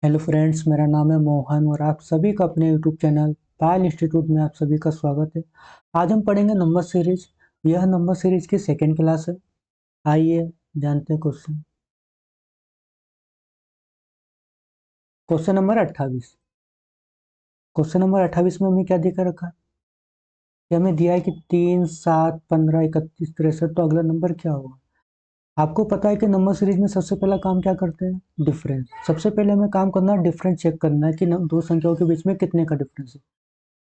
Hello friends, मेरा नाम है मोहन और आप सभी का अपने यूट्यूब चैनल पायल इंस्टीट्यूट में आप सभी का स्वागत है। आज हम पढ़ेंगे नंबर सीरीज। यह नंबर सीरीज की सेकेंड क्लास है। आइए जानते हैं question. Question number 28। Question number 28 में हमें क्या देकर रखा है कि हमें दिया है कि 3, 7, 15, 31, 63, तो अगला नंबर क्या होगा। आपको पता है कि नंबर सीरीज में सबसे पहला काम क्या करते हैं, डिफरेंस। सबसे पहले हमें काम करना है, डिफरेंस चेक करना है कि दो संख्याओं के बीच में कितने का डिफरेंस है।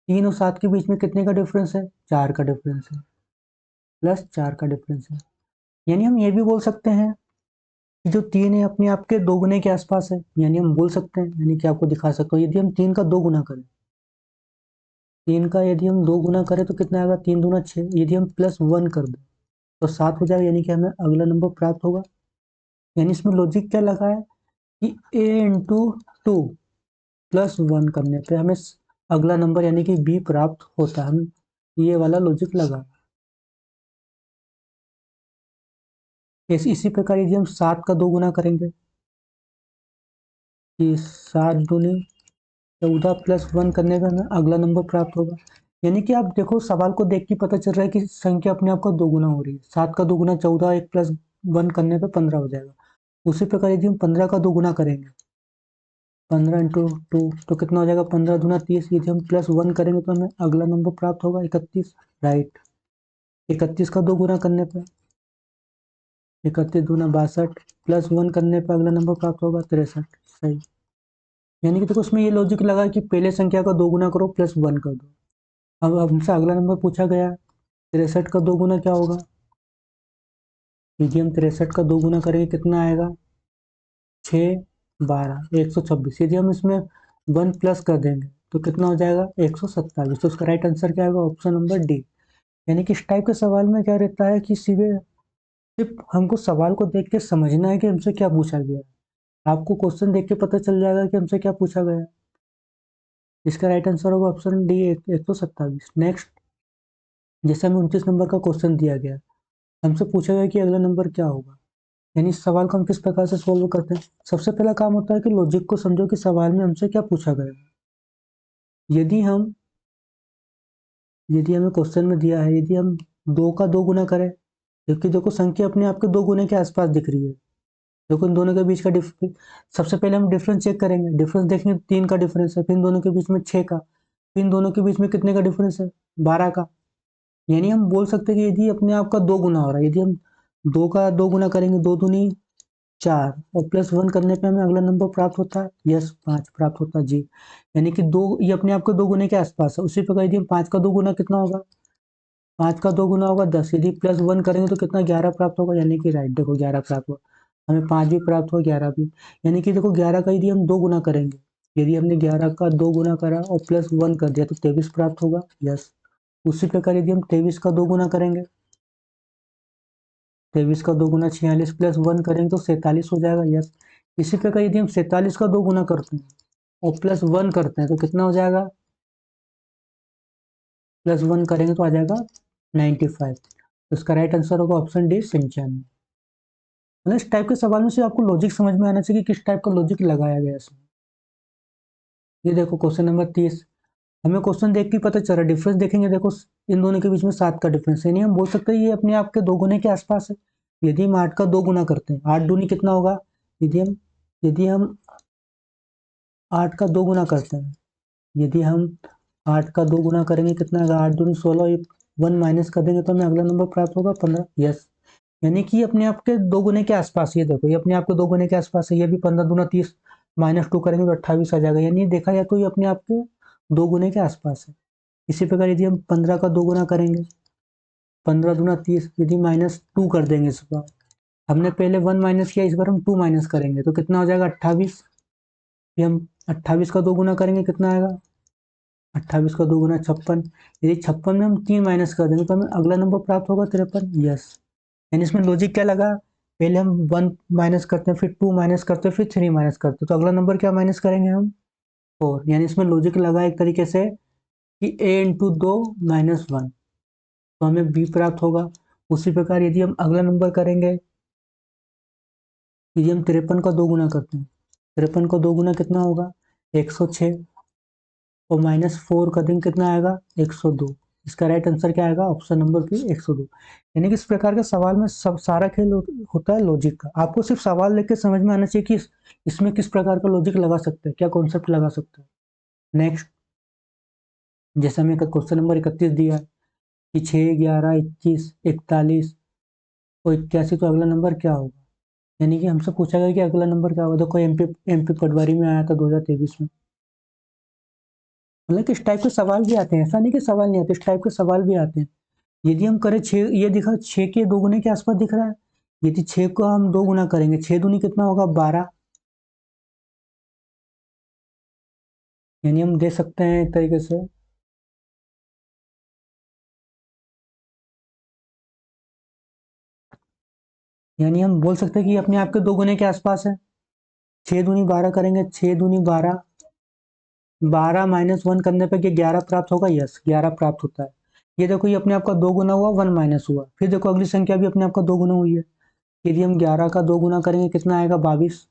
3 और 7 के बीच में कितने का डिफरेंस है, 4 का डिफरेंस है। प्लस 4 का डिफरेंस है। यानी हम ये भी बोल सकते हैं कि जो 3 है अपने आप के दो गुने के आसपास है। यानी हम बोल सकते हैं, यानी कि आपको दिखा सकता हूँ, यदि हम 3 का 2 गुना करें, 3 का यदि हम 2 गुना करें तो कितना आएगा, 3 दूना 6। यदि हम +1 कर दें तो 7 हो जाएगा, यानी कि हमें अगला नंबर प्राप्त होगा। यानी इसमें लॉजिक क्या लगा है कि a × 2 +1 करने पे हमें अगला नंबर यानी कि b प्राप्त होता है। हम ये वाला लॉजिक लगा। इसी प्रकार यदि हम 7 का 2 गुना करेंगे कि 7 दूनी 14 +1 करने पे हमें अगला नंबर प्राप्त होगा। यानी कि आप देखो, सवाल को देख के पता चल रहा है कि संख्या अपने आप का 2 गुना हो रही है। 7 का 2 गुना 14, 1 +1 करने पे 15 हो जाएगा। उसी प्रकार यदि हम 15 का 2 गुना करेंगे, 15 × 2 तो कितना हो जाएगा, 15 दूना 30। यदि हम +1 करेंगे तो हमें अगला नंबर प्राप्त होगा 31। राइट। 31 का 2 गुना करने पे 31 दूना 62, +1 करने पे अगला नंबर प्राप्त होगा 63। सही। यानी कि देखो, उसमें ये लॉजिक लगा कि पहले संख्या का 2 गुना करो +1 कर दो। अब हमसे अगला नंबर पूछा गया, 63 का 2 गुना क्या होगा। यदि हम 63 का 2 गुना करेंगे कितना आएगा, 6, 12, 126। यदि हम इसमें 1 प्लस कर देंगे तो कितना हो जाएगा, 127। तो उसका राइट आंसर क्या होगा, ऑप्शन नंबर डी। यानी कि इस टाइप के सवाल में क्या रहता है कि सीधे सिर्फ हमको सवाल को देख के समझना है कि हमसे क्या पूछा गया है। आपको क्वेश्चन देख के पता चल जाएगा कि हमसे क्या पूछा गया है। इसका राइट आंसर होगा ऑप्शन डी, 127। नेक्स्ट, जैसे हमें 29 नंबर का क्वेश्चन दिया गया, हमसे पूछा गया कि अगला नंबर क्या होगा। यानी इस सवाल को हम किस प्रकार से सोल्व करते हैं। सबसे पहला काम होता है कि लॉजिक को समझो कि सवाल में हमसे क्या पूछा गया है। यदि हम यदि हमें क्वेश्चन में दिया है, यदि हम 2 का 2 गुना करें, क्योंकि देखो संख्या अपने आप के 2 गुने के आसपास दिख रही है। देखो इन दोनों के बीच का डिफरेंस, सबसे पहले हम डिफरेंस चेक करेंगे। डिफरेंस देखेंगे, 3 का डिफरेंस है, फिर इन दोनों के बीच में 6 का, फिर इन दोनों के बीच में कितने का डिफरेंस है, 12 का। यानी हम बोल सकते हैं कि यदि अपने आप का 2 गुना हो रहा है, यदि हम 2 का 2 गुना करेंगे, 2 दूनी 4 और +1 करने पे हमें अगला नंबर प्राप्त होता है, यस 5 प्राप्त होता है जी। यानी कि 2, ये अपने आप के 2 गुने के आसपास है। उसी प्रकार यदि हम 5 का 2 गुना कितना होगा, 5 का 2 गुना होगा 10। यदि +1 करेंगे तो कितना, 11 प्राप्त होगा। यानी कि राइट, देखो 11 प्राप्त हुआ। हमें 5 भी प्राप्त हुआ, 11 भी। यानी कि देखो 11 का यदि हम 2 गुना करेंगे, यदि हमने 11 का 2 गुना करा और +1 कर दिया तो 23 प्राप्त होगा, यस। उसी प्रकार यदि हम 23 का 2 गुना करेंगे, 23 का 2 गुना 46 +1 करेंगे तो 47 हो जाएगा, यस। इसी प्रकार यदि हम 47 का 2 गुना करते हैं और +1 करते हैं तो कितना हो जाएगा, +1 करेंगे तो आ जाएगा 95। तो इसका राइट आंसर होगा ऑप्शन डी, 95। मतलब इस टाइप के सवाल में से आपको लॉजिक समझ में आना चाहिए कि किस टाइप का लॉजिक लगाया गया है इसमें। ये देखो क्वेश्चन नंबर 30। हमें क्वेश्चन देख के पता चल रहा है, डिफरेंस देखेंगे, देखो इन दोनों के बीच में 7 का डिफरेंस है। यानी हम बोल सकते हैं ये अपने आप के 2 गुने के आसपास है। यदि हम 8 का 2 गुना करते हैं, 8 दूनी कितना होगा, यदि हम 8 का 2 गुना करते हैं, यदि हम 8 का 2 गुना करेंगे कितना आएगा, 8 दूनी 16, ये 1 माइनस कर देंगे तो हमें अगला नंबर प्राप्त होगा 15, यस। यानी कि अपने आप के 2 गुने के आसपास, ये देखो ये अपने आप के 2 गुने के आसपास है। ये भी 15 दूना 30, -2 करेंगे तो 28 आ जाएगा। यानी देखा जाए तो ये अपने आप के 2 गुने के आसपास है। इसी प्रकार यदि हम 15 का 2 गुना करेंगे, 15 दूना 30, यदि -2 कर देंगे इस बार, हमने पहले 1 माइनस किया, इस बार हम 2 माइनस करेंगे तो कितना हो जाएगा, 28। फिर हम 28 का 2 गुना करेंगे, कितना आएगा, 28 का 2 गुना 56। यदि 56 में हम 3 माइनस कर देंगे तो हमें अगला नंबर प्राप्त होगा 53, यस। यानी इसमें लॉजिक क्या लगा, पहले हम 1 माइनस करते हैं, फिर 2 माइनस करते हैं, फिर 3 माइनस करते हैं, तो अगला नंबर क्या माइनस करेंगे हम, 4। यानी इसमें लॉजिक लगा एक तरीके से कि a × 2 -1, तो हमें b प्राप्त होगा। उसी प्रकार यदि हम अगला नंबर करेंगे, यदि हम 53 का 2 गुना करते हैं, 53 को 2 गुना कितना होगा 106 और -4 का दिन कितना आएगा 102। इसका राइट आंसर क्या आएगा ऑप्शन नंबर बी 102। यानी कि इस प्रकार के सवाल में सब सारा खेल होता है लॉजिक का। आपको सिर्फ सवाल लेके समझ में आना चाहिए कि इसमें किस प्रकार का लॉजिक लगा सकते हैं, क्या कॉन्सेप्ट लगा सकते हैं। नेक्स्ट, जैसे हमें क्वेश्चन नंबर 31 दिया है कि 6, 11, 21, 41 और 81, तो अगला नंबर क्या होगा। यानी कि हमसे पूछा गया कि अगला नंबर क्या होगा। देखो एमपी पटवारी में आया था 2023 में। मतलब कि इस टाइप के सवाल भी आते हैं, ऐसा नहीं कि सवाल नहीं आते, इस टाइप के सवाल भी आते हैं। यदि हम करें 6, ये दिखा 6 के 2 गुने के आसपास दिख रहा है। यदि 6 को हम 2 गुना करेंगे, 6 दूनी कितना होगा 12। यानी हम दे सकते हैं एक तरीके से, यानी हम बोल सकते हैं कि अपने आप के 2 गुने के आसपास है। 6 दूनी 12 करेंगे, 6 दूनी 12, 12 -1 करने पे 11 प्राप्त होगा। यस, 11 प्राप्त होता है। ये देखो, ये अपने आप का 2 गुना हुआ, 1 माइनस हुआ। फिर देखो अगली संख्या भी अपने आप का 2 गुना हुई है। यदि हम 11 का 2 गुना करेंगे कितना आएगा 22,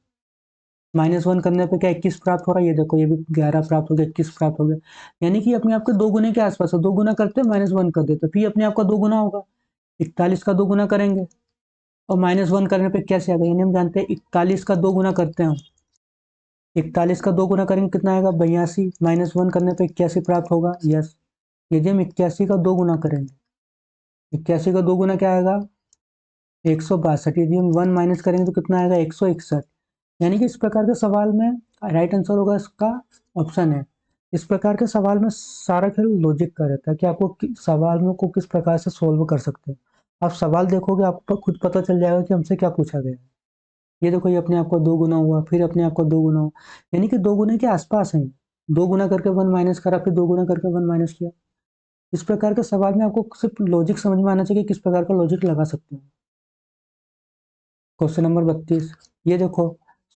-1 करने पे क्या 21 प्राप्त हो रहा है। ये देखो, ये भी 11 प्राप्त हो गया, 21 प्राप्त हो गया। यानी कि अपने आप के 2 गुने के आसपास है। 2 गुना करते -1 कर देते, फिर अपने आप का 2 गुना होगा। 41 का 2 गुना करेंगे और -1 करने पे कैसे आएगा। यानी हम जानते हैं 41 का 2 गुना करते हैं, 41 का 2 गुना करेंगे कितना आएगा 82, -1 करने पे 81 प्राप्त होगा। यस, यदि हम 81 का 2 गुना करेंगे, 81 का 2 गुना क्या आएगा 162। यदि हम 1 माइनस करेंगे तो कितना आएगा 161। यानी कि इस प्रकार के सवाल में राइट आंसर होगा इसका ऑप्शन है। इस प्रकार के सवाल में सारा खेल लॉजिक का रहता है कि आपको सवाल में को किस प्रकार से सोल्व कर सकते हैं। आप सवाल देखोगे, आपको खुद पता चल जाएगा कि हमसे क्या पूछा गया है। ये देखो, ये अपने आप को 2 गुना हुआ, फिर अपने आप को 2 गुना हुआ, यानी कि 2 गुने के आसपास है। 2 गुना करके 1 माइनस करा, फिर 2 गुना करके 1 माइनस किया। इस प्रकार के सवाल में आपको सिर्फ लॉजिक समझ में आना चाहिए कि किस प्रकार का लॉजिक लगा सकते हैं। क्वेश्चन नंबर 32, ये देखो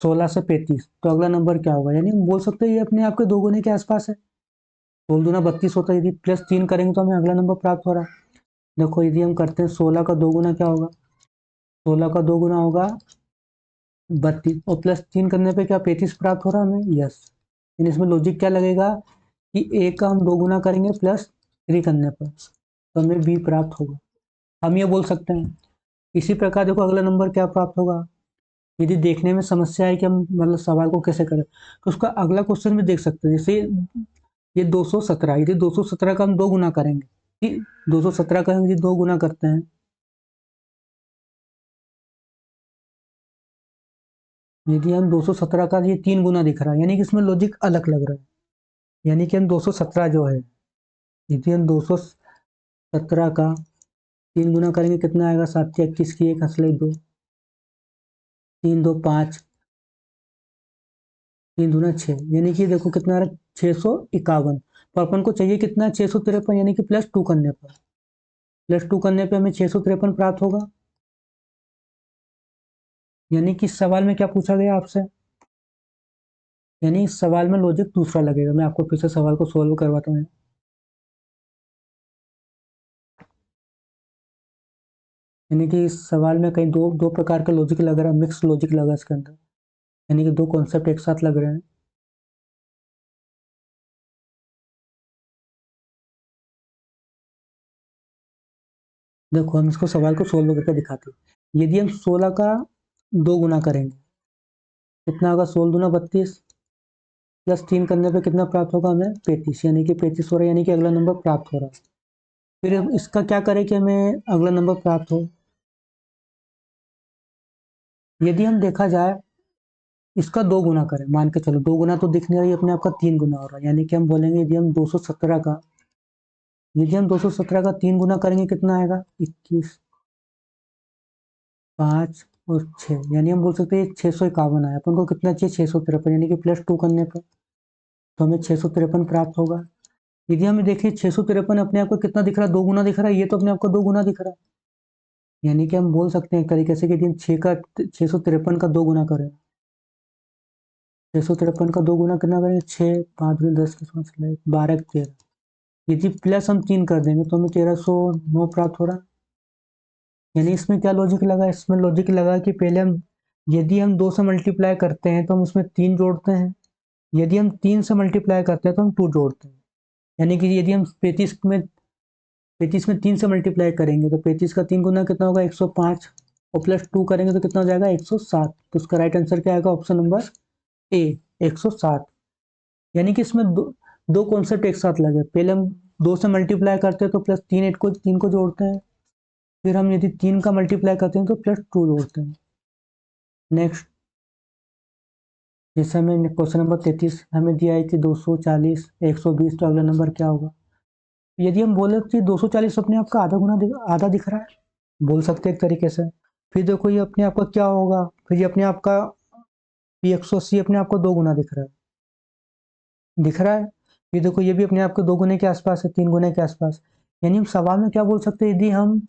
16 से 35, तो अगला नंबर क्या होगा। यानी हम बोल सकते हैं ये अपने आप के 2 गुने के आसपास है। 16 दूना 32 होता है, यदि +3 करेंगे तो हमें अगला नंबर प्राप्त हो रहा है। देखो, यदि हम करते हैं 16 का 2 गुना क्या होगा, 16 का 2 गुना होगा 32 और +3 करने पे क्या 35 प्राप्त हो रहा है हमें। यस, लेकिन इसमें लॉजिक क्या लगेगा कि ए का हम 2 गुना करेंगे +3 करने पर तो हमें बी प्राप्त होगा। हम ये बोल सकते हैं। इसी प्रकार देखो अगला नंबर क्या प्राप्त होगा। यदि देखने में समस्या है कि हम मतलब सवाल को कैसे करें, तो उसका अगला क्वेश्चन भी देख सकते हैं। जैसे ये 217, यदि 217 का हम 2 गुना करेंगे, 217 का हम यदि 2 गुना करते हैं, यदि हम 217 का ये 3 गुना दिख रहा है, यानी कि इसमें लॉजिक अलग लग रहा है। यानी कि हम 217 जो है, यदि हम 217 का 3 गुना करेंगे कितना आएगा 7 21 की 1 हंसले 2, 3 2 5, 3 दूना 6, यानी कि देखो कितना आ रहा है 651। तो अपन को चाहिए कितना 653, यानी कि +2 करने पर, +2 करने पे हमें 653 प्राप्त होगा। यानी कि इस सवाल में क्या पूछा गया आपसे, यानी इस सवाल में लॉजिक दूसरा लगेगा। मैं आपको फिर से सवाल को सोल्व करवाता हूँ। यानी कि इस सवाल में कहीं दो दो प्रकार का लॉजिक लग रहा है, मिक्स लॉजिक लगा इसके अंदर, यानी कि 2 कॉन्सेप्ट एक साथ लग रहे हैं। देखो, हम इसको सवाल को सोल्व करके दिखाते हैं। यदि हम 16 का 2 गुना करेंगे कितना होगा 16 दूना 32, +3 करने पे कितना प्राप्त होगा हमें 35, यानी कि 35 हो रहा है। यानी कि अगला नंबर प्राप्त हो रहा है। फिर हम इसका क्या करें कि हमें अगला नंबर प्राप्त हो। यदि हम देखा जाए इसका 2 गुना करें, मान के चलो 2 गुना तो दिख नहीं रहा है, अपने आप का 3 गुना हो रहा है। यानी कि हम बोलेंगे यदि हम 217 का 3 गुना करेंगे कितना आएगा 21, 5 और 6, यानी हम बोल सकते हैं 651 आया। अपन को कितना चाहिए 653, यानी कि +2 करने पर तो हमें 653 प्राप्त होगा। यदि हम देखिए 653 अपने आप को कितना दिख रहा है 2 गुना दिख रहा है, ये तो अपने आप को 2 गुना दिख रहा है। यानी कि हम बोल सकते हैं एक तरीके से कि यदि हम 653 का 2 गुना करें, 653 का 2 गुना कितना करेंगे 6 5 दूनी 10 के 12 13, यदि प्लस हम 3 कर देंगे तो हमें 1309 प्राप्त हो रहा है। यानी इसमें क्या लॉजिक लगा, इसमें लॉजिक लगा कि पहले हम यदि हम 2 से मल्टीप्लाई करते हैं तो हम उसमें 3 जोड़ते हैं, यदि हम 3 से मल्टीप्लाई करते हैं तो हम 2 जोड़ते हैं। यानी कि यदि हम 35 में 3 से मल्टीप्लाई करेंगे तो 35 का 3 गुना कितना होगा 105, और प्लस 2 करेंगे तो कितना हो जाएगा 107। तो उसका राइट आंसर क्या आएगा, ऑप्शन नंबर ए 107। यानी कि इसमें दो कॉन्सेप्ट एक साथ लगे। पहले हम 2 से मल्टीप्लाई करते हैं तो प्लस 3 को जोड़ते हैं, फिर हम यदि 3 का मल्टीप्लाई करते हैं तो प्लस 2 जोड़ते हैं। नेक्स्ट, जैसे हमें क्वेश्चन नंबर 33 हमें दिया है कि 240 120, तो अगला नंबर क्या होगा। यदि हम बोले कि 240 अपने आप का आधा दिख रहा है, बोल सकते हैं एक तरीके से। फिर देखो ये अपने आप का क्या होगा, फिर ये अपने आप का ये 180 अपने आप को 2 गुना दिख रहा है। ये देखो ये भी अपने आप को 2 गुने के आसपास है, 3 गुने के आसपास। यानी हम सवाल में क्या बोल सकते हैं, यदि हम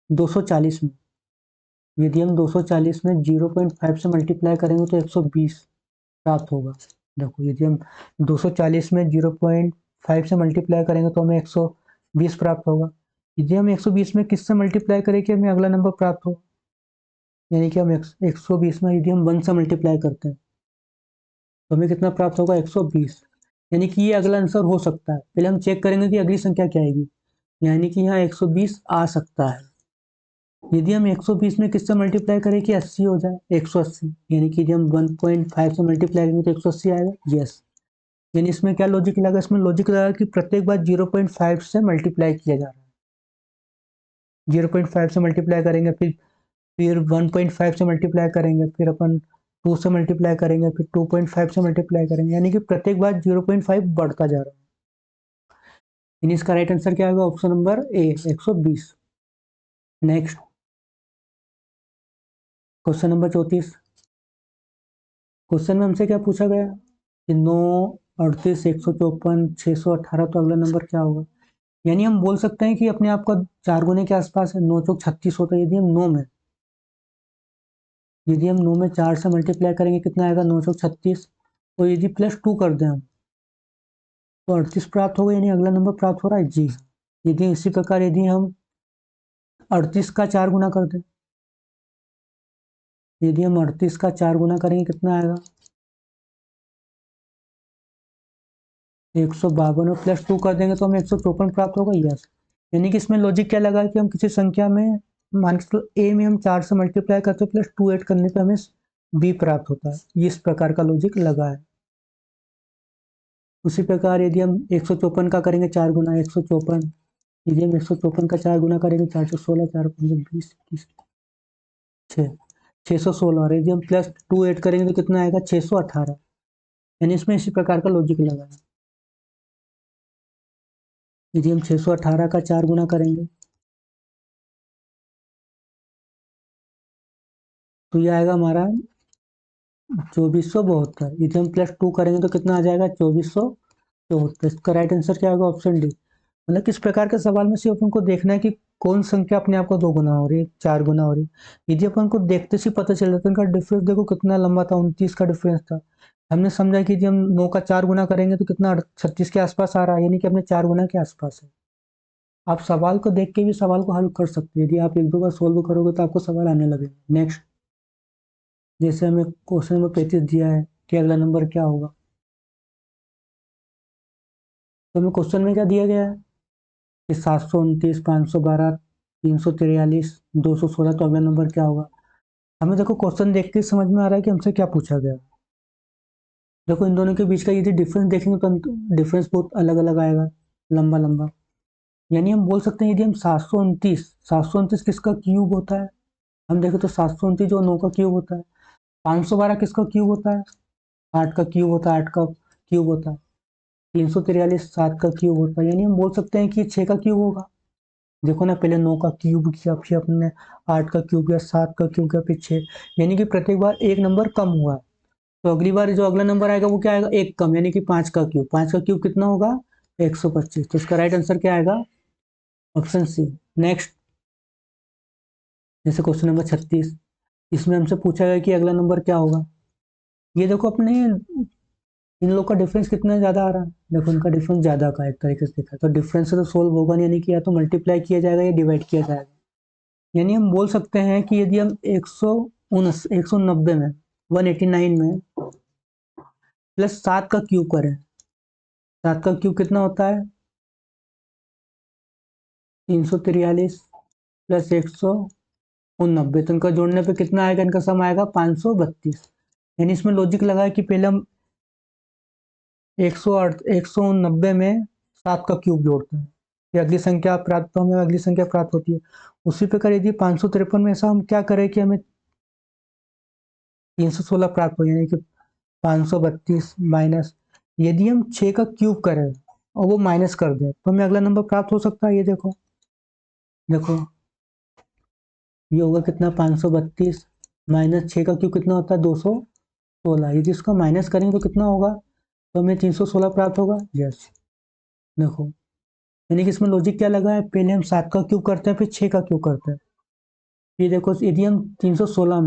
240 में 0.5 से मल्टीप्लाई करेंगे तो 120 प्राप्त होगा। देखो यदि हम 240 में 0.5 से मल्टीप्लाई करेंगे तो हमें 120 प्राप्त होगा। यदि हम 120 में किससे मल्टीप्लाई करें कि हमें अगला नंबर प्राप्त हो, यानी कि हम 120 में यदि हम 1 से मल्टीप्लाई करते हैं तो हमें कितना प्राप्त होगा 120। यानी कि ये अगला आंसर हो सकता है। पहले हम चेक करेंगे कि अगली संख्या क्या आएगी, यानी कि यहाँ 120 आ सकता है। यदि हम 120 में किससे मल्टीप्लाई करें कि 80 हो जाए 180, यानी कि यदि हम 1.5 से मल्टीप्लाई करेंगे तो 180 आएगा। यस, यानी इसमें क्या लॉजिक लगा, इसमें लॉजिक लगा कि प्रत्येक बार 0.5 से मल्टीप्लाई किया जा रहा है। 0.5 से मल्टीप्लाई करेंगे, फिर 1.5 से मल्टीप्लाई करेंगे, फिर अपन 2 से मल्टीप्लाई करेंगे, फिर 2.5 से मल्टीप्लाई करेंगे, यानी कि प्रत्येक बार 0.5 बढ़ता जा रहा है। यानी इसका राइट आंसर क्या होगा, option number A 120। Next, question number 34। Question में हमसे क्या पूछा गया कि 9, 38, 154, 618, तो अगला नंबर क्या होगा। यानी हम बोल सकते हैं कि अपने आप का 4 गुने के आसपास है, 9 चौक 36 होता है। यदि हम 9 में 4 से मल्टीप्लाई करेंगे कितना आएगा 9 चौक 36, और यदि प्लस 2 कर दें हम तो 38 प्राप्त होगा। यानी अगला नंबर प्राप्त हो रहा है जी। यदि इसी प्रकार यदि हम 38 का 4 गुना कर दें, यदि हम 38 का 4 गुना करेंगे कितना आएगा 152, और प्लस 2 कर देंगे तो हमें 154 प्राप्त होगा। यस, यानी कि इसमें लॉजिक क्या लगा कि हम किसी संख्या में मान के ए में हम 4 से मल्टीप्लाई करते हैं, प्लस 2 ऐड करने पे हमें बी प्राप्त होता है। इस प्रकार का लॉजिक लगा है। उसी प्रकार यदि हम 154 का करेंगे 4 गुना 154, यदि हम 154 का 4 गुना करेंगे 416, 4 20, 6 616, और यदि हम प्लस 2 ऐड करेंगे तो कितना आएगा 618। यानी इसमें इसी प्रकार का लॉजिक लगा है। यदि हम 618 का 4 गुना करेंगे तो ये आएगा हमारा 2472। यदि हम प्लस 2 करेंगे तो कितना आ जाएगा 2474। इसका राइट आंसर क्या होगा, ऑप्शन डी। मतलब किस प्रकार के सवाल में सिर्फ अपन को देखना है कि कौन संख्या अपने आप को 2 गुना हो रही है, 4 गुना हो रही है। यदि अपन को देखते से पता चल जाता है इनका डिफरेंस देखो कितना लंबा था, 29 का डिफरेंस था। हमने समझा कि यदि हम 9 का 4 गुना करेंगे तो कितना 36 के आसपास आ रहा है, यानी कि अपने 4 गुना के आसपास है। आप सवाल को देख के भी सवाल को हल कर सकते हैं। यदि आप 1-2 बार सोल्व करोगे तो आपको सवाल आने लगेगा। नेक्स्ट, जैसे हमें क्वेश्चन नंबर 35 दिया है कि अगला नंबर क्या होगा, तो हमें क्वेश्चन में क्या दिया गया है कि 729, 512, 343, 216, तो अगला नंबर क्या होगा। हमें देखो क्वेश्चन देख के समझ में आ रहा है कि हमसे क्या पूछा गया। देखो इन दोनों के बीच का यदि डिफरेंस देखेंगे तो डिफरेंस बहुत अलग अलग आएगा, लंबा लंबा। यानी हम बोल सकते हैं यदि हम 729 किसका क्यूब होता है, हम देखें तो 729 जो 9 का क्यूब होता है। 512 किसका क्यूब होता है, 8 का क्यूब होता है, 8 का क्यूब होता है। 343 7 का क्यूब होता है। यानी हम बोल सकते हैं कि 6 का क्यूब होगा। देखो ना, पहले 9 का क्यूब किया, फिर अपने 8 का क्यूब किया, 7 का क्यूब किया, फिर 6। यानी कि प्रत्येक बार एक नंबर कम हुआ है। तो अगली बार जो अगला नंबर आएगा वो क्या आएगा, एक कम, यानी कि 5 का क्यूब। 5 का क्यूब कितना होगा 125। तो इसका राइट आंसर क्या आएगा, ऑप्शन सी। नेक्स्ट, जैसे क्वेश्चन नंबर 36, इसमें हमसे पूछा गया कि अगला नंबर क्या होगा। ये देखो अपने इन लोग का डिफरेंस कितना ज्यादा आ रहा है। देखो इनका डिफरेंस ज्यादा का एक तरीके से देखा है, तो डिफरेंस से तो सोल्व होगा नहीं, यानी कि या तो मल्टीप्लाई किया जाएगा या डिवाइड किया जाएगा। यानी हम बोल सकते हैं कि यदि हम 190 में 189 में प्लस 7 का क्यूब करें, 7 का क्यूब कितना होता है 343 प्लस 190, तो इनका जोड़ने पे कितना आएगा, इनका सम आएगा 532। यानी इसमें लॉजिक लगा है कि पहले हम 190 में 7 का क्यूब जोड़ते हैं, ये अगली संख्या प्राप्त, तो हमें अगली संख्या प्राप्त होती है। उसी प्रकार यदि 553 में ऐसा हम क्या करें कि हमें 316 प्राप्त हो, यानी कि 532 माइनस, यदि हम 6 का क्यूब करें और वो माइनस कर दें तो हमें अगला नंबर प्राप्त हो सकता है। ये देखो देखो ये होगा कितना 532 माइनस 6 का क्यूब कितना होता है 216, यदि इसका माइनस करेंगे तो कितना होगा, तो हमें 316 प्राप्त होगा। यस, देखो यानी कि इसमें लॉजिक क्या लगा है, पहले हम 7 का क्यूब करते हैं फिर 6 का क्यूब करते हैं। ये देखो यदि हम 316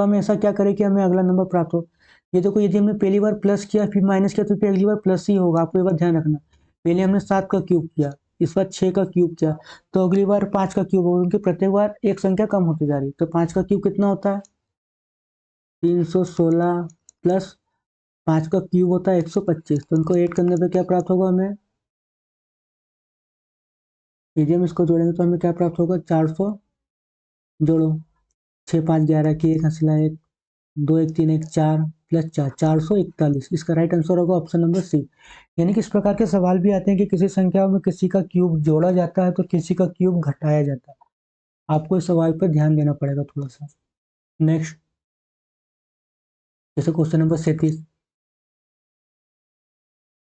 में ऐसा क्या करें कि हमें अगला नंबर प्राप्त हो। ये देखो यदि हमने पहली बार प्लस किया फिर माइनस किया तो फिर अगली बार प्लस ही होगा, आपको ये बात ध्यान रखना। पहले हमने 7 का क्यूब किया, इस बार 6 का क्यूब किया, तो अगली बार 5 का क्यूब होगा, क्योंकि प्रत्येक बार एक संख्या कम होती जा रही है। तो 5 का क्यूब कितना होता है 316 प्लस 5 का क्यूब होता है 125, तो इनको ऐड करने पर क्या प्राप्त होगा हमें, यदि हम इसको जोड़ेंगे तो हमें क्या प्राप्त होगा 400, जोड़ो 6 5 11 की एक हंसला 1 2 1 3 1 4 प्लस 4 441, इसका राइट आंसर होगा ऑप्शन नंबर सी। यानी कि इस प्रकार के सवाल भी आते हैं कि किसी संख्या में किसी का क्यूब जोड़ा जाता है तो किसी का क्यूब घटाया जाता है। आपको इस सवाल पर ध्यान देना पड़ेगा थोड़ा सा। नेक्स्ट, जैसे क्वेश्चन नंबर 37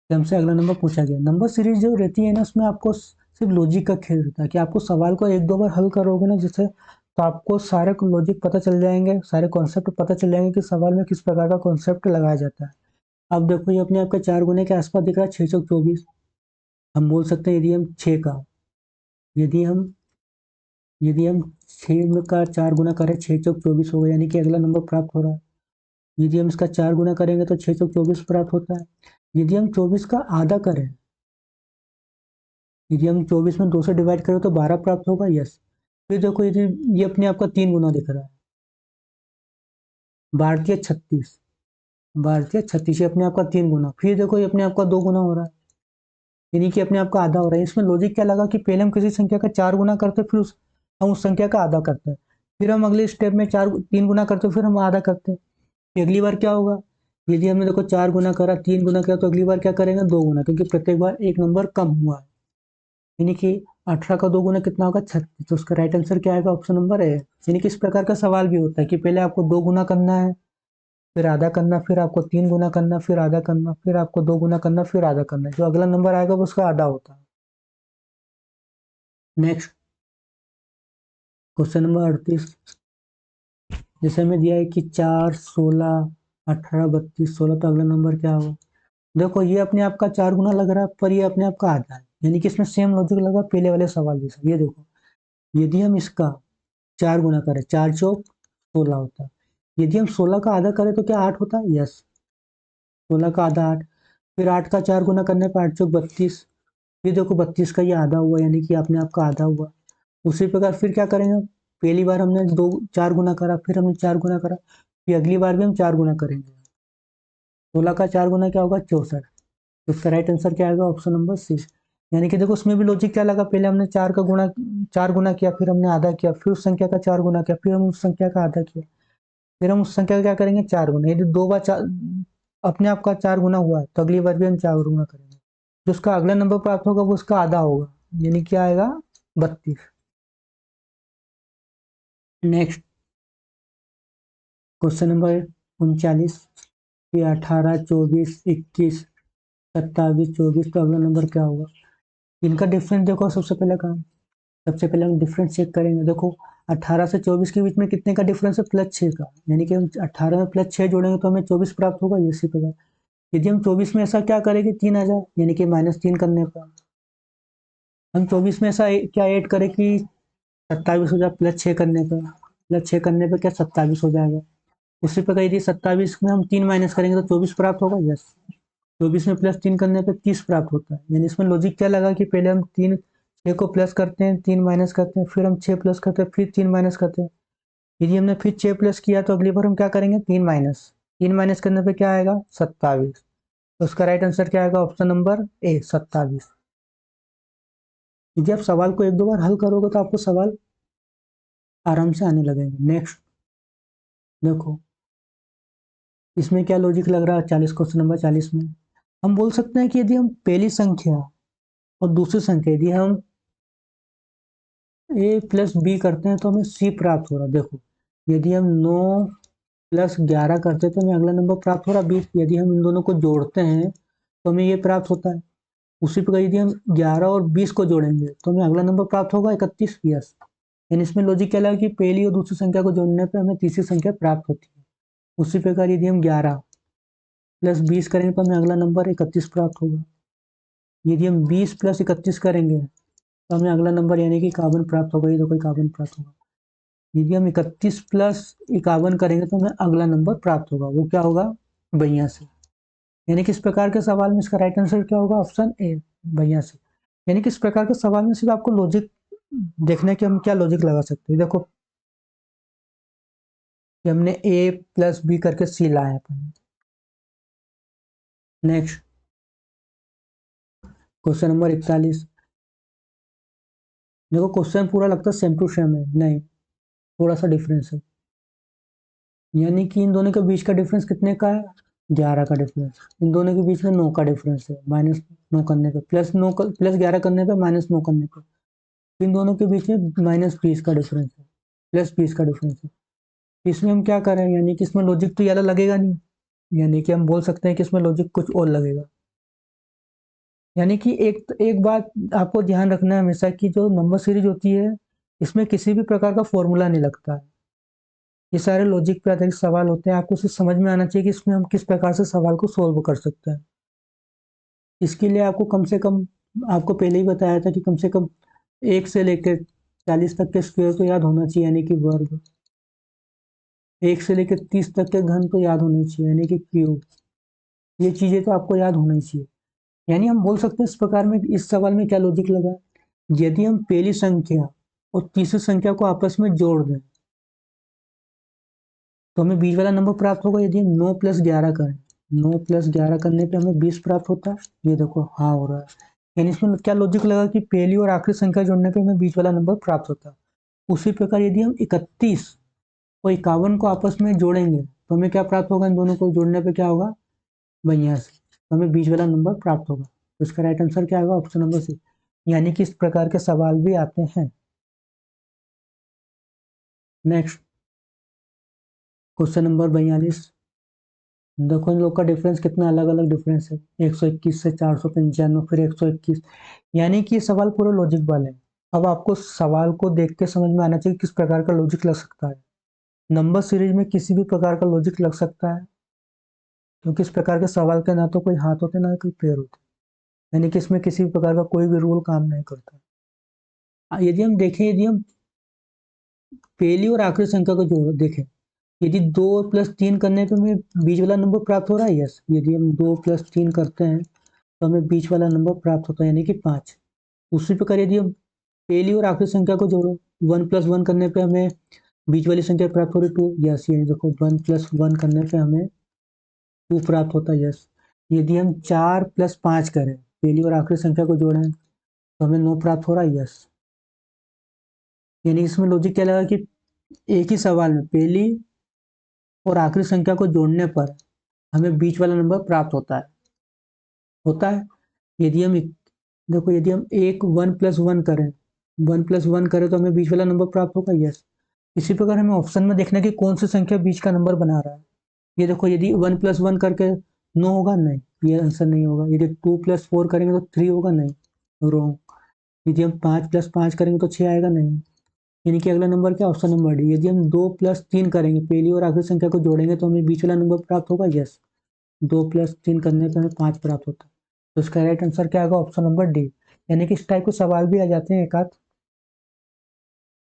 हमसे अगला नंबर पूछा गया। नंबर सीरीज जो रहती है ना, उसमें आपको सिर्फ लॉजिक का खेल रहता है कि आपको सवाल को एक दो बार हल करोगे ना जिससे, तो आपको सारे लॉजिक पता चल जाएंगे, सारे कॉन्सेप्ट पता चल जाएंगे कि सवाल में किस प्रकार का कॉन्सेप्ट लगाया जाता है। अब देखो ये अपने आपके 4 गुने के आसपास दिख रहा है 6 चौक 24। हम बोल सकते हैं यदि हम 6 का, यदि हम यदि हम 6 का 4 गुना करें 6 चौक 24 होगा, यानी कि अगला नंबर प्राप्त हो रहा है। यदि हम इसका 4 गुना करेंगे तो 6 चौक 24 प्राप्त होता है। यदि हम 24 का आधा करें, यदि हम 24 में 2 से डिवाइड करें तो 12 प्राप्त होगा। यस, फिर देखो यदि ये अपने आपका 3 गुना दिख रहा है, भारतीय 36, भारतीय 36 अपने आपका 3 गुना, फिर देखो ये अपने आपका 2 गुना हो रहा है, यानी कि अपने आपका आधा हो रहा है। इसमें लॉजिक क्या लगा कि पहले हम किसी संख्या का 4 गुना करते फिर हम उस संख्या का आधा करते हैं, फिर हम अगले स्टेप में 3 गुना करते फिर हम आधा करते हैं। अगली बार क्या होगा, यदि हमने देखो 4 गुना करा 3 गुना किया तो अगली बार क्या करेंगे 2 गुना, क्योंकि प्रत्येक बार एक नंबर कम हुआ है। यानी कि 18 का 2 गुना कितना होगा 36, तो उसका राइट आंसर क्या आएगा ऑप्शन नंबर ए। यानी कि इस प्रकार का सवाल भी होता है कि पहले आपको 2 गुना करना है, फिर आधा करना, फिर आपको 3 गुना करना, फिर आधा करना, फिर आपको 2 गुना करना, फिर आधा करना, जो अगला नंबर आएगा वो उसका आधा होता है। नेक्स्ट, क्वेश्चन नंबर 38, जैसे हमें दिया है कि 4 16 18 32 16, तो अगला नंबर क्या होगा। देखो ये अपने आप का 4 गुना लग रहा है पर ये अपने आप का आधा है, यानी कि इसमें सेम लॉजिक लगा पहले वाले सवाल जैसा। ये देखो यदि हम इसका 4 गुना करें 4 चौक 16 होता है, यदि हम 16 का आधा करें तो क्या 8 होता है। यस, 16 का आधा 8, फिर 8 का 4 गुना करने पर 8 चौक 32, फिर देखो 32 का ये आधा हुआ, यानी कि अपने आप का आधा हुआ। उसी प्रकार फिर क्या करेंगे, पहली बार हमने 4 गुना करा, फिर हमने 4 गुना करा, फिर अगली बार भी हम 4 गुना करेंगे। 16 का 4 गुना क्या होगा 64, तो इसका राइट आंसर क्या आएगा ऑप्शन नंबर सी। यानी कि देखो उसमें भी लॉजिक क्या लगा, पहले हमने 4 गुना किया, फिर हमने आधा किया, फिर उस संख्या का 4 गुना किया, फिर हम उस संख्या का आधा किया, फिर हम उस संख्या का क्या करेंगे 4 गुना। यदि 2 बार अपने आप का 4 गुना हुआ तो अगली बार भी हम 4 गुना करेंगे, जो उसका अगला नंबर प्राप्त होगा वो उसका आधा होगा, यानी क्या आएगा 32। नेक्स्ट, क्वेश्चन नंबर 39, ये 18 24 21 27 24, तो अगला नंबर क्या होगा। इनका डिफरेंस देखो, सबसे पहले हम डिफरेंस चेक करेंगे। देखो 18 से 24 के बीच में कितने का डिफरेंस है +6 का, यानी कि हम 18 में +6 जोड़ेंगे तो हमें 24 प्राप्त होगा। इसी प्रकार यदि हम 24 में ऐसा क्या करेंगे 3 आ जाए, यानी कि -3 करने पर हम 24 में ऐसा क्या ऐड करें कि 27 हो जाए, +6 करने पर क्या 27 हो जाएगा। उसी प्रकार यदि 27 में हम 3 माइनस करेंगे तो 24 प्राप्त होगा। यस, 24 में +3 करने पर 30 प्राप्त होता है। यानी इसमें लॉजिक क्या लगा कि पहले हम 6 को प्लस करते हैं, 3 माइनस करते हैं, फिर हम 6 प्लस करते हैं, फिर 3 माइनस करते हैं, यदि हमने फिर 6 प्लस किया तो अगली बार हम क्या करेंगे, 3 माइनस करने पे क्या आएगा, 27। तो उसका राइट आंसर क्या आएगा, ऑप्शन नंबर ए 27। यदि आप सवाल को एक दो बार हल करोगे तो आपको सवाल आराम से आने लगेंगे। नेक्स्ट देखो, इसमें क्या लॉजिक लग रहा है, 40 क्वेश्चन नंबर 40 में हम बोल सकते हैं कि यदि हम पहली संख्या और दूसरी संख्या यदि हम ए प्लस बी करते हैं तो हमें सी प्राप्त हो रहा है। देखो, यदि हम 9 प्लस 11 करते हैं तो हमें अगला नंबर प्राप्त हो रहा है 20। यदि हम इन दोनों को जोड़ते हैं तो हमें ये प्राप्त होता है। उसी प्रकार यदि हम 11 और 20 को जोड़ेंगे तो हमें अगला नंबर प्राप्त होगा 31। यस, यानी इसमें लॉजिक क्या लगा कि पहली और दूसरी संख्या को जोड़ने पर हमें तीसरी संख्या प्राप्त होती है। उसी प्रकार यदि हम 11 प्लस 20 करेंगे तो हमें अगला नंबर 31 प्राप्त होगा। यदि हम 20 प्लस 31 करेंगे तो हमें अगला नंबर यानी कि 51 प्राप्त होगा। ये तो कोई 51 प्राप्त होगा। यदि हम 31 प्लस 51 करेंगे तो हमें अगला नंबर प्राप्त होगा, वो क्या होगा, 82। यानी कि इस प्रकार के सवाल में इसका राइट आंसर क्या होगा, ऑप्शन ए 82। यानी कि इस प्रकार के सवाल में सिर्फ आपको लॉजिक देखने के हम क्या लॉजिक लगा सकते हैं। देखो कि हमने ए प्लस बी करके सी लाया अपन। Next question number 41। देखो क्वेश्चन पूरा लगता है सेम टू सेम है, नहीं, थोड़ा सा डिफरेंस है। यानी कि इन दोनों के बीच का डिफरेंस कितने का है, 11 का डिफरेंस। इन दोनों के बीच में 9 का डिफरेंस है, -9 करने पे प्लस 11 करने पे -9 करने पे। इन दोनों के बीच में -20 का डिफरेंस है, +20 का डिफरेंस है। इसमें हम क्या करें, यानी कि इसमें लॉजिक तो ये लगेगा नहीं, यानी कि हम बोल सकते हैं कि इसमें लॉजिक कुछ और लगेगा। यानी कि एक बात आपको ध्यान रखना है हमेशा कि जो नंबर सीरीज होती है इसमें किसी भी प्रकार का फॉर्मूला नहीं लगता है। ये सारे लॉजिक पे आधारित सवाल होते हैं, आपको सिर्फ समझ में आना चाहिए कि इसमें हम किस प्रकार से सवाल को सोल्व कर सकते हैं। इसके लिए आपको कम से कम, आपको पहले ही बताया था कि कम से कम 1 से लेकर 40 तक के स्क्वायर तो याद होना चाहिए, यानी कि वर्ग। 1 से लेकर 30 तक के घन तो याद होने चाहिए, यानी कि क्यूब। ये चीजें तो आपको याद होनी चाहिए। यानी हम बोल सकते हैं इस प्रकार में, इस सवाल में क्या लॉजिक लगा, यदि हम पहली संख्या और तीसरी संख्या को आपस में जोड़ दें तो हमें बीच वाला नंबर प्राप्त होगा। यदि हम 9 प्लस 11 करें, 9 प्लस 11 करने पे हमें 20 प्राप्त होता है। ये देखो हाँ हो रहा है। यानी इसमें क्या लॉजिक लगा कि पहली और आखिरी संख्या जोड़ने पे हमें बीच वाला नंबर प्राप्त होता है। उसी प्रकार यदि हम 31 और 51 को आपस में जोड़ेंगे तो हमें क्या प्राप्त होगा, इन दोनों को जोड़ने पे क्या होगा, 82। तो हमें बीच वाला नंबर प्राप्त होगा। तो इसका राइट आंसर क्या होगा, ऑप्शन नंबर सी। यानी कि इस प्रकार के सवाल भी आते हैं। Next question number 42। देखो इन लोग का डिफरेंस कितना अलग अलग डिफरेंस है, 121 से 495 फिर 121। यानी कि ये सवाल पूरा लॉजिक वाले हैं। अब आपको सवाल को देख के समझ में आना चाहिए किस प्रकार का लॉजिक लग सकता है। नंबर सीरीज में किसी भी प्रकार का लॉजिक लग सकता है, क्योंकि इस प्रकार के सवाल के ना तो कोई हाथ होते ना कोई पैर होते। यानी कि इसमें किसी भी प्रकार का कोई भी रूल काम नहीं करता। यदि हम देखें, यदि हम पहली और आखिरी संख्या को जोड़ देखें, यदि 2 प्लस 3 करने पे हमें बीच वाला नंबर प्राप्त हो रहा है। यस, यदि हम 2 प्लस 3 करते हैं तो हमें बीच वाला नंबर प्राप्त होता है, यानी कि 5। उसी प्रकार यदि हम पहली और आखिरी संख्या को जोड़ो, 1 प्लस 1 करने पे हमें बीच वाली संख्या प्राप्त हो रही 2। यस, ये देखो 1 प्लस 1 करने पे हमें 2 प्राप्त होता है। यस, यदि हम 4 प्लस 5 करें, पहली और आखिरी संख्या को जोड़ें तो हमें 9 प्राप्त हो रहा है। यस, यानी इसमें लॉजिक क्या लगा कि एक ही सवाल में पहली और आखिरी संख्या को जोड़ने पर हमें बीच वाला नंबर प्राप्त होता है। यदि हम देखो, यदि हम एक 1 प्लस 1 करें, 1 प्लस 1 करें तो हमें बीच वाला नंबर प्राप्त होगा। यस, इसी प्रकार हमें ऑप्शन में देखना कि कौन सी संख्या बीच का नंबर बना रहा है। ये देखो, यदि 1 प्लस 1 करके 9 होगा, नहीं, ये आंसर नहीं होगा। यदि 2 प्लस 4 करेंगे तो 3 होगा, नहीं, रॉन्ग। यदि हम 5 प्लस 5 करेंगे तो 6 आएगा, नहीं। यानी कि अगला नंबर क्या, ऑप्शन नंबर डी। यदि हम 2 प्लस 3 करेंगे, पहली और आखिरी संख्या को जोड़ेंगे तो हमें बीच वाला नंबर प्राप्त होगा। यस, 2 प्लस 3 करने पर हमें 5 प्राप्त होता है। तो इसका राइट आंसर क्या होगा, ऑप्शन नंबर डी। यानी कि इस टाइप के सवाल भी आ जाते हैं एक आध।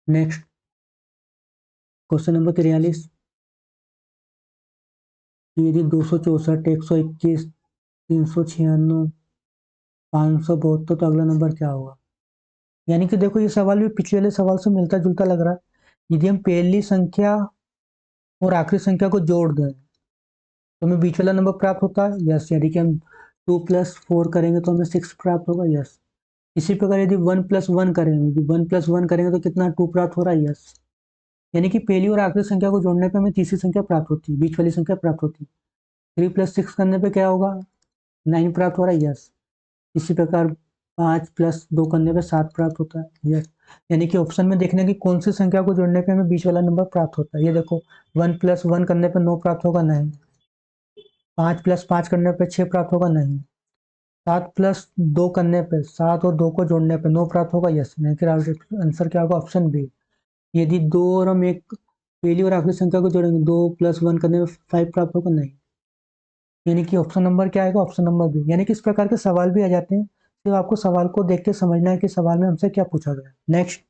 Next question number 43। यदि 264, 121, 396, 572 तो अगला नंबर क्या होगा। यानी कि देखो ये सवाल भी पिछले वाले सवाल से मिलता जुलता लग रहा है। यदि हम पहली संख्या और आखिरी संख्या को जोड़ दें तो हमें बीच वाला नंबर प्राप्त होता है, यस। यदि कि हम 2+4 करेंगे तो हमें 6 प्राप्त होगा, यस। इसी प्रकार यदि 1+1 करेंगे, 1+1 करेंगे तो कितना 2 प्राप्त हो रहा है, यस। यानी कि पहली और आखिरी संख्या को जोड़ने पे हमें तीसरी संख्या प्राप्त होती है, बीच वाली संख्या प्राप्त होती है। 3+6 करने पे क्या होगा, 9 प्राप्त हो रहा है, यस। इसी प्रकार 5+2 करने पे 7 प्राप्त होता है, यस। यानी कि ऑप्शन में देखने की कौन सी संख्या को जोड़ने पे हमें बीच वाला नंबर प्राप्त होता है। ये देखो 1+1 करने पे 9 प्राप्त होगा, नहीं। 5+5 करने पे 6 प्राप्त होगा, नहीं। 7+2 करने पे 7 और 2 को जोड़ने पे 9 प्राप्त होगा, यस। यानी कि आंसर क्या होगा, ऑप्शन बी। यदि 2 और हम एक पहली और आखिरी संख्या को जोड़ेंगे, 2+1 करने में 5 प्राप्त होगा, नहीं। यानी कि ऑप्शन नंबर क्या आएगा, ऑप्शन नंबर बी। यानी कि इस प्रकार के सवाल भी आ जाते हैं, सिर्फ आपको सवाल को देख के समझना है कि सवाल में हमसे क्या पूछा गया। नेक्स्ट,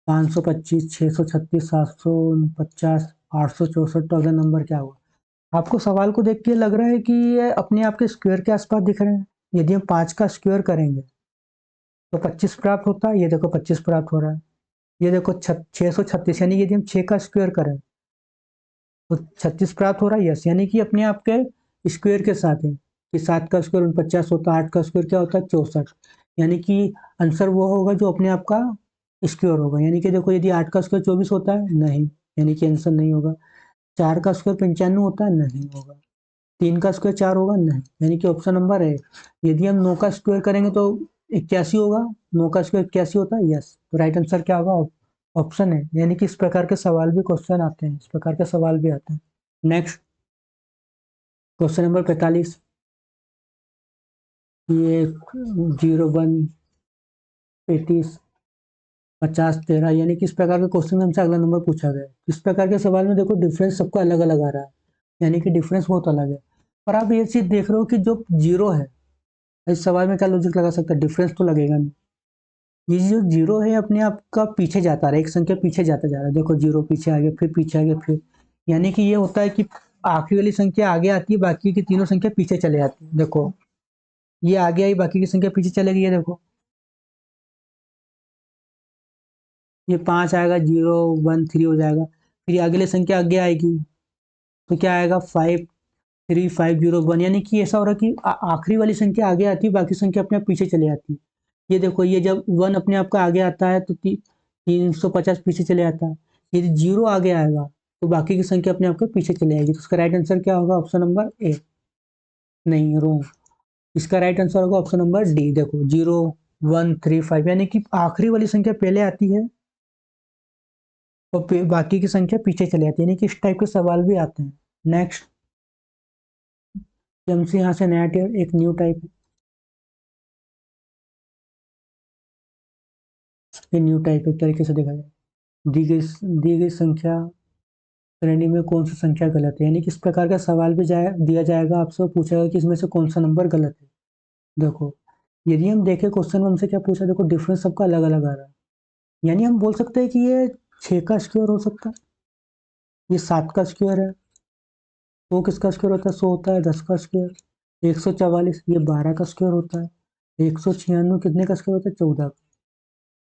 525, 636, 749, 864, तो अगला नंबर क्या होगा। आपको सवाल को देख के लग रहा है कि ये अपने आप के स्क्वायर के आसपास दिख रहे हैं। यदि हम 5 का स्क्वायर करेंगे तो 25 प्राप्त होता है, ये देखो 25 प्राप्त हो रहा है। ये देखो 636, यानी यदि हम 6 का स्क्वायर करें तो 36 प्राप्त हो रहा है, यस। यानी कि अपने आप के स्क्वायर के साथ है कि 7 का स्क्वायर 49 होता है, 8 का स्क्वायर क्या होता है, 64। यानी कि आंसर वो होगा जो अपने आप का स्क्वायर होगा। यानी कि देखो यदि 8 का स्क्वायर 24 होता है, नहीं, यानी कि आंसर नहीं होगा। 4 का स्क्वायर 95 होता है, नहीं होगा। 3 का स्क्वायर 4 होगा, नहीं। यानी कि ऑप्शन नंबर है। यदि हम 9 का स्क्वायर करेंगे तो 81 होगा, 9 का स्क्वायर 81 होता है, यस। तो राइट आंसर क्या होगा, ऑप्शन है। यानी कि इस प्रकार के सवाल भी क्वेश्चन आते हैं, इस प्रकार के सवाल भी आते हैं। Next, question number 45। ये 01, 35, 50, 13, यानी कि इस प्रकार के क्वेश्चन में हमसे अगला नंबर पूछा गया है। इस प्रकार के सवाल में देखो डिफरेंस सबका अलग अलग आ रहा है, यानी कि डिफरेंस बहुत अलग है। पर आप ये चीज देख रहे हो कि जो जीरो है, इस सवाल में क्या लॉजिक लगा सकता है, डिफरेंस तो लगेगा नहीं। ये जो जीरो है अपने आप का पीछे जाता रहा है, एक संख्या पीछे जाता जा रहा है। देखो जीरो पीछे आ गया, फिर पीछे आ गया, फिर, यानी कि ये होता है कि आखिरी वाली संख्या आगे आती है, बाकी की तीनों संख्या पीछे चले जाती है। देखो ये आगे आई, बाकी की संख्या पीछे चले गई है। देखो ये 5 आएगा, 0, 1, 3 हो जाएगा। फिर ये अगले संख्या आगे आएगी तो क्या आएगा, 5, 3, 5, 0, 1। यानी कि ऐसा हो रहा है कि आखिरी वाली संख्या आगे आती है, बाकी संख्या अपने आप पीछे चले जाती है। ये देखो ये जब 1 अपने आप का आगे आता है तो 350 पीछे चले जाता है। यदि 0 आगे आएगा तो बाकी की संख्या अपने आप के पीछे चले जाएगी। तो इसका राइट आंसर क्या होगा, ऑप्शन नंबर ए। नहीं, रोंग। इसका राइट आंसर होगा ऑप्शन नंबर डी। देखो 0, 1, 3, 5, यानी कि आखिरी वाली संख्या पहले आती है और बाकी की संख्या पीछे चले जाती है। यानी कि इस टाइप के सवाल भी आते हैं। नेक्स्ट, हमसे यहाँ से नया एक न्यू टाइप, ये न्यू टाइप एक तरीके से देखा जाए। दी गई संख्या श्रेणी में कौन सी संख्या गलत है, यानी कि इस प्रकार का सवाल भी दिया जाएगा आपसे, पूछेगा कि इसमें से कौन सा नंबर गलत है। देखो यदि हम देखें क्वेश्चन में हमसे क्या पूछा, देखो डिफरेंस सबका अलग अलग आ रहा है। यानी हम बोल सकते हैं कि ये 6 का स्क्वायर हो सकता है, ये 7 का स्क्वायर है। 100 किसका स्क्वायर होता है, 100 होता है 10 का स्क्वायर। 144 ये 12 का स्क्वायर होता है। 196 कितने का स्क्वायर होता है, 14 का।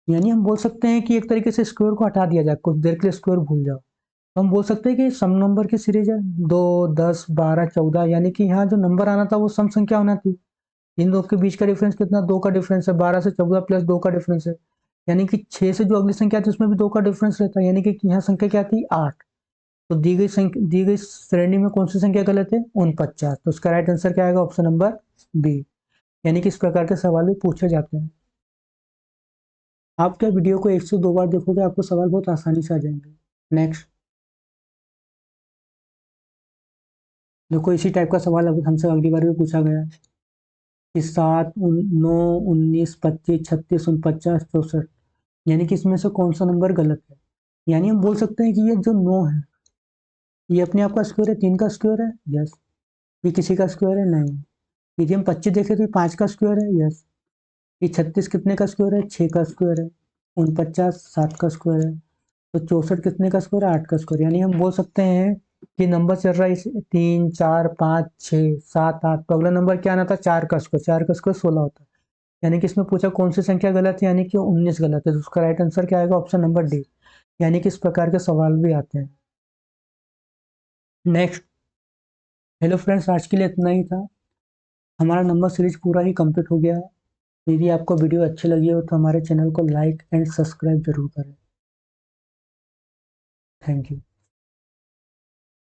यानी हम बोल सकते हैं कि एक तरीके से स्क्वायर को हटा दिया जाए, कुछ देर के लिए स्क्वायर भूल जाओ। तो हम बोल सकते हैं कि सम नंबर की सीरीज है 2, 10, 12, 14। यानी कि यहाँ जो नंबर आना था वो सम संख्या होना थी। इन दो के बीच का डिफरेंस कितना, 2 का डिफरेंस है। 12 से 14 प्लस 2 का डिफरेंस है। यानी कि 6 से जो अगली संख्या थी उसमें भी 2 का डिफरेंस रहता है। यानी कि यहाँ संख्या क्या थी, 8। तो दी गई श्रेणी में कौन सी संख्या गलत है, 49। तो उसका राइट आंसर क्या आएगा, ऑप्शन नंबर बी। यानी कि इस प्रकार के सवाल भी पूछे जाते हैं। आप क्या वीडियो को 1 से 2 बार देखोगे, आपको सवाल बहुत आसानी से आ जाएंगे। नेक्स्ट, देखो इसी टाइप का सवाल हमसे अगली बार भी पूछा गया कि 7, 9, 19, 25, 36, 49, 64, यानी कि इसमें से कौन सा नंबर गलत है। यानी हम बोल सकते हैं कि ये जो 9 है ये अपने आप का स्क्वायर है, 3 का स्क्वायर है, यस। ये किसी का स्क्वायर है, नहीं। यदि हम 25 देखें तो 5 का स्क्वायर है, यस। ये 36 कितने का स्क्वायर है, 6 का स्क्वायर है। 49 7 का स्क्वायर है। तो 64 कितने का स्क्वायर है, 8 का स्क्वायर। यानी हम बोल सकते हैं कि नंबर चल रहा है 3, 4, 5, 6, 7, 8। तो अगला नंबर क्या आना था, 4 का स्क्वायर। 4 का स्क्वायर 16 होता है। यानी कि इसमें पूछा कौन सी संख्या गलत है, यानी कि 19 गलत है, तो उसका राइट आंसर क्या आएगा, ऑप्शन नंबर डी। यानी कि इस प्रकार के सवाल भी आते हैं। नेक्स्ट, हेलो फ्रेंड्स, आज के लिए इतना ही था। हमारा नंबर सीरीज पूरा ही कंप्लीट हो गया है। यदि आपको वीडियो अच्छी लगी हो तो हमारे चैनल को लाइक एंड सब्सक्राइब जरूर करें। Thank you.